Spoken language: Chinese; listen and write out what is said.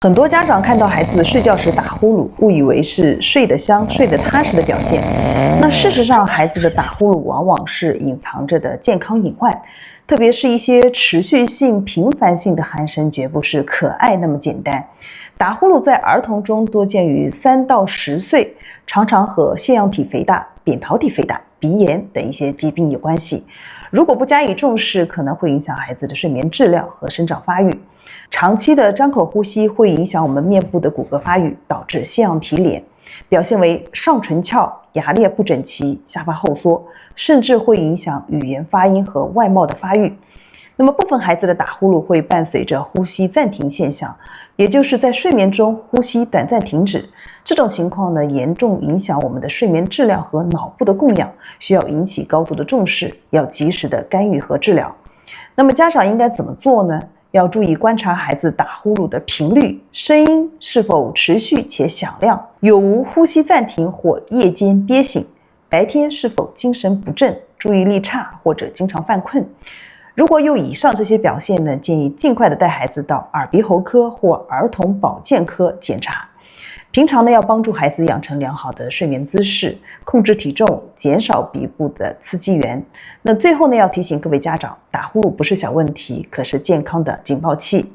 很多家长看到孩子睡觉时打呼噜，误以为是睡得香、睡得踏实的表现。那事实上，孩子的打呼噜往往是隐藏着的健康隐患，特别是一些持续性、频繁性的鼾声，绝不是可爱那么简单。打呼噜在儿童中多见于3到10岁，常常和腺样体肥大、扁桃体肥大、鼻炎等一些疾病有关系。如果不加以重视，可能会影响孩子的睡眠质量和生长发育。长期的张口呼吸会影响我们面部的骨骼发育，导致腺样体脸，表现为上唇翘、牙列不整齐、下巴后缩，甚至会影响语言发音和外貌的发育。那么部分孩子的打呼噜会伴随着呼吸暂停现象，也就是在睡眠中呼吸短暂停止。这种情况呢，严重影响我们的睡眠质量和脑部的供氧，需要引起高度的重视，要及时的干预和治疗。那么家长应该怎么做呢？要注意观察孩子打呼噜的频率、声音是否持续且响亮，有无呼吸暂停或夜间憋醒，白天是否精神不振、注意力差或者经常犯困。如果有以上这些表现呢，建议尽快的带孩子到耳鼻喉科或儿童保健科检查。平常呢，要帮助孩子养成良好的睡眠姿势，控制体重，减少鼻部的刺激源。那最后呢，要提醒各位家长，打呼噜不是小问题，可是健康的警报器。